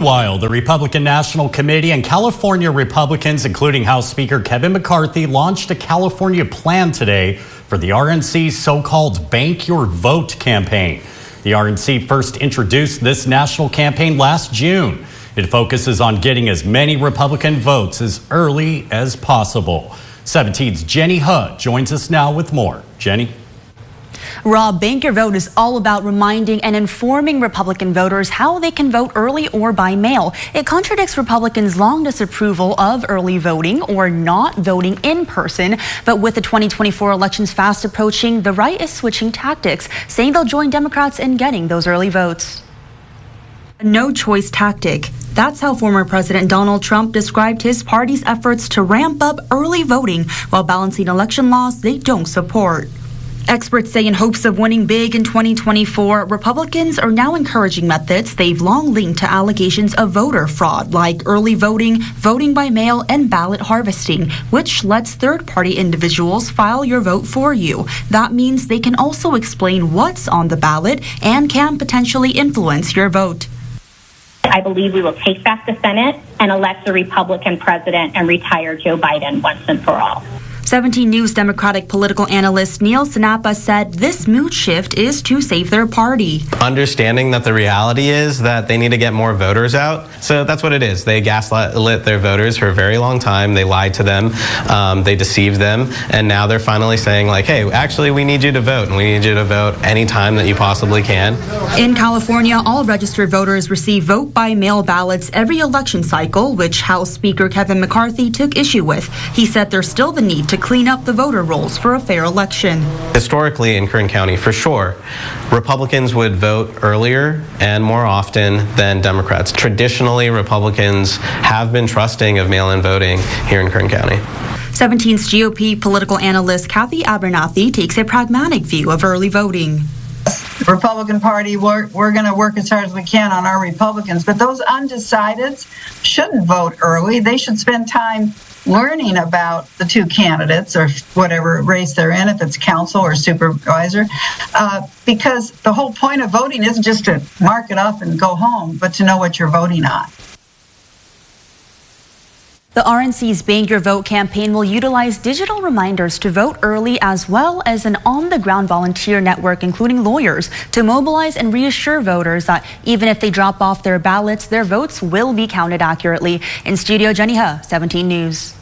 While the Republican National Committee and California Republicans, including House Speaker Kevin McCarthy, launched a California plan today for the RNC's so-called Bank Your Vote campaign. The RNC first introduced this national campaign last June. It focuses on getting as many Republican votes as early as possible. 17's Jenny Huh joins us now with more. Jenny? Rob, Bank Your Vote is all about reminding and informing Republican voters how they can vote early or by mail. It contradicts Republicans' long disapproval of early voting or not voting in person. But with the 2024 elections fast approaching, the right is switching tactics, saying they'll join Democrats in getting those early votes. A no-choice tactic. That's how former President Donald Trump described his party's efforts to ramp up early voting while balancing election laws they don't support. Experts say in hopes of winning big in 2024, Republicans are now encouraging methods they've long linked to allegations of voter fraud, like early voting, voting by mail, and ballot harvesting, which lets third-party individuals file your vote for you. That means they can also explain what's on the ballot and can potentially influence your vote. I believe we will take back the Senate and elect a Republican president and retire Joe Biden once and for all. 17 News Democratic political analyst Neil Sinapa said this mood shift is to save their party. Understanding that the reality is that they need to get more voters out. So that's what it is. They gaslit their voters for a very long time. They lied to them. They deceived them. And now they're finally saying, like, hey, actually, we need you to vote. And we need you to vote anytime that you possibly can. In California, all registered voters receive vote by mail ballots every election cycle, which House Speaker Kevin McCarthy took issue with. He said there's still the need to clean up the voter rolls for a fair election. Historically in Kern County, for sure, Republicans would vote earlier and more often than Democrats. Traditionally, Republicans have been trusting of mail-in voting here in Kern County. 17's GOP political analyst Kathy Abernathy takes a pragmatic view of early voting. Republican Party, we're going to work as hard as we can on our Republicans, but those undecideds shouldn't vote early. They should spend time learning about the two candidates or whatever race they're in, if it's council or supervisor, because the whole point of voting isn't just to mark it up and go home, but to know what you're voting on. The RNC's Bank Your Vote campaign will utilize digital reminders to vote early, as well as an on-the-ground volunteer network, including lawyers, to mobilize and reassure voters that even if they drop off their ballots, their votes will be counted accurately. In studio, Jenny Huh, 17 News.